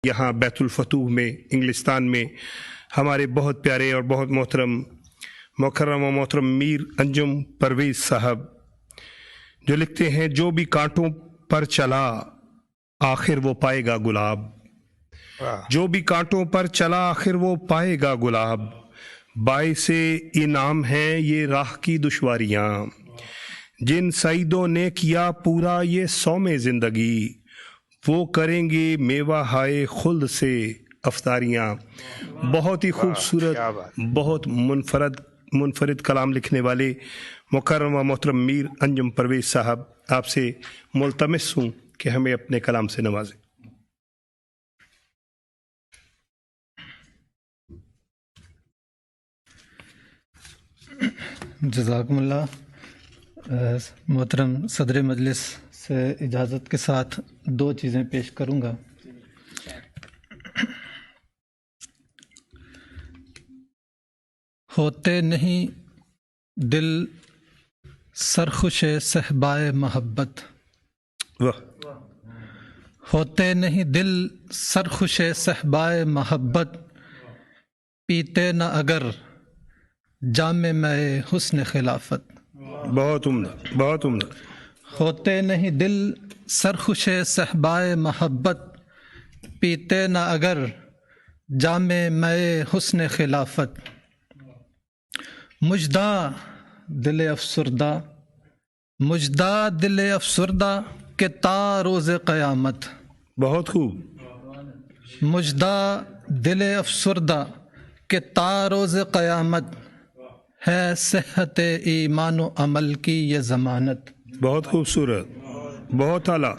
یہاں بیت الفتوح میں انگلستان میں ہمارے بہت پیارے اور بہت مکرم و محترم میر انجم پرویز صاحب جو لکھتے ہیں، جو بھی کانٹوں پر چلا آخر وہ پائے گا گلاب، جو بھی کانٹوں پر چلا آخر وہ پائے گا گلاب، باعث انعام ہیں یہ راہ کی دشواریاں، جن سعیدوں نے کیا پورا یہ صوم زندگی، وہ کریں گے میوہ ہائے خلد سے افطاریاں۔ بہت ہی خوبصورت، بہت منفرد کلام لکھنے والے مکرم و محترم میر انجم پرویز صاحب، آپ سے ملتمس ہوں کہ ہمیں اپنے کلام سے نوازیں۔ جزاکم اللہ۔ محترم صدر مجلس سے اجازت کے ساتھ دو چیزیں پیش کروں گا۔ ہوتے نہیں دل سرخوش صحبائے محبت، ہوتے نہیں دل سرخوش صحبائے محبت، پیتے نہ اگر جام میں حسن خلافت۔ بہت عمدہ، بہت عمدہ۔ ہوتے نہیں دل سرخوش صحبائے محبت، پیتے نہ اگر جام میں حسن خلافت، مجدہ دل افسردہ، مجدہ دل افسردہ کہ تا روز قیامت۔ بہت خوب۔ مجدہ دل افسردہ کہ تا روز قیامت، ہے صحت ایمان و عمل کی یہ ضمانت۔ بہت خوبصورت، بہت اعلیٰ۔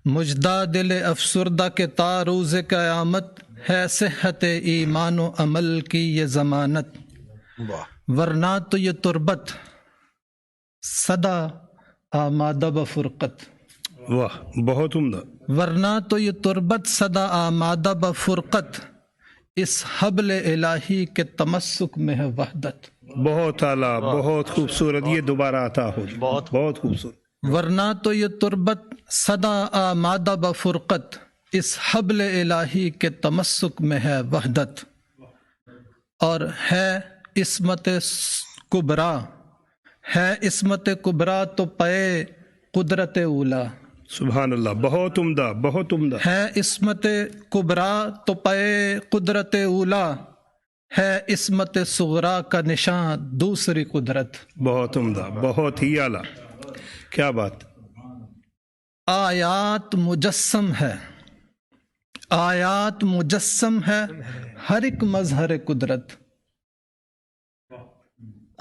مجدہ دل افسردہ کہ تا روز قیامت، ہے صحت ایمان و عمل کی یہ ضمانت، ورنہ تو یہ تربت سدا آمادہ بفرقت۔ واہ، بہت عمدہ۔ ورنہ تو یہ تربت سدا آمادہ بفرقت، اس حبل الہی کے تمسک میں ہے وحدت۔ بہت اعلیٰ، بہت خوبصورت، یہ دوبارہ عطا ہو جائے۔ بہت خوبصورت۔ ورنہ تو یہ تربت سدا آمادہ بفرقت، اس حبل الہی کے تمسک میں ہے وحدت، اور ہے عصمت کبریٰ، ہے عصمت کبریٰ تو پے قدرت اولیٰ۔ سبحان اللہ، بہت عمدہ، بہت عمدہ۔ ہے عصمت کبریٰ تو پے قدرت اولیٰ، ہے عصمت صغریٰ کا نشان دوسری قدرت۔ بہت عمدہ، بہت ہی اعلیٰ، کیا بات۔ آیات مجسم ہے، آیات مجسم ہے ہر ایک مظہر قدرت،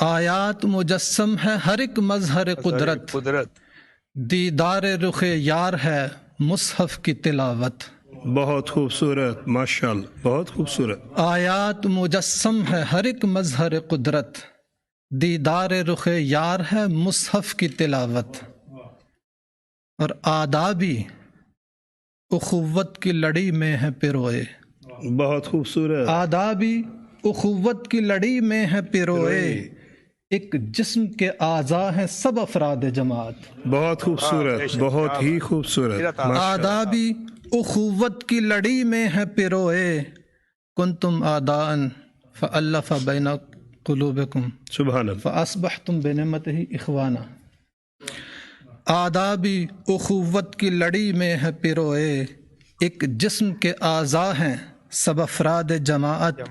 آیات مجسم ہے ہر ایک مظہر قدرت، دیدار رخ یار ہے مصحف کی تلاوت۔ بہت خوبصورت، ماشاءاللہ، بہت خوبصورت۔ آیات مجسم ہے ہر ایک مظہر قدرت، دیدار رخ یار ہے مصحف کی تلاوت، اور آدابی اخوت کی لڑی میں ہے پیروئے۔ بہت خوبصورت۔ آدابی اخوت کی لڑی میں ہے پیروئے، ایک جسم کے اعضاء ہیں سب افراد جماعت۔ بہت خوبصورت، بہت ہی خوبصورت۔ آدابی اخوت کی لڑی میں ہے پیروئے، کنتم اعداء فالف بین قلوبکم سبحان اللہ۔ فاصبحتم بنعمتہ اخوانا۔ آدابی اخوت کی لڑی میں ہے پیروئے، ایک جسم کے اعضاء ہیں سب افراد جماعت،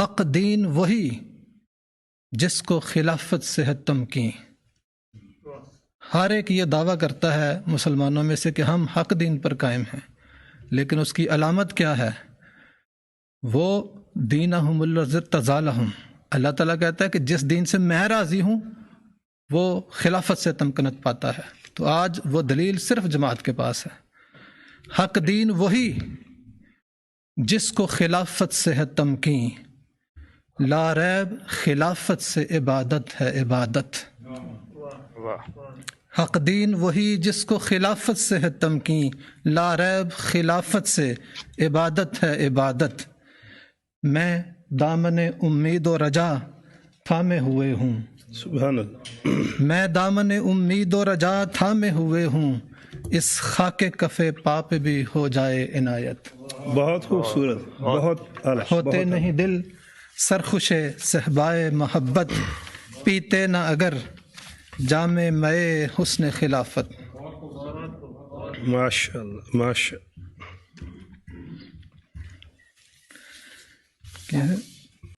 حق دین وہی جس کو خلافت سے ہے تمکین۔ ہر ایک یہ دعویٰ کرتا ہے مسلمانوں میں سے کہ ہم حق دین پر قائم ہیں، لیکن اس کی علامت کیا ہے؟ وہ دینہم الذی ارتضی لہم، اللہ تعالیٰ کہتا ہے کہ جس دین سے میں راضی ہوں وہ خلافت سے تمکنت پاتا ہے۔ تو آج وہ دلیل صرف جماعت کے پاس ہے۔ حق دین وہی جس کو خلافت سے ہے تمکین، لا ریب خلافت سے عبادت ہے عبادت۔ حق دین وہی جس کو خلافت سے ہے تمکین، لا ریب خلافت سے عبادت ہے عبادت، میں دامن امید و رجا تھامے ہوئے ہوں، سبحان اللہ۔ میں دامن امید و رجا تھامے ہوئے ہوں، اس خاک کف پا پہ بھی ہو جائے عنایت. بہت خوبصورت، بہت اعلیٰ. ہوتے نہیں دل سرخوش صحبائے محبت، پیتے نہ اگر جام مئے حسن خلافت. ماشاء اللہ، ماشاء اللہ. کیا ہے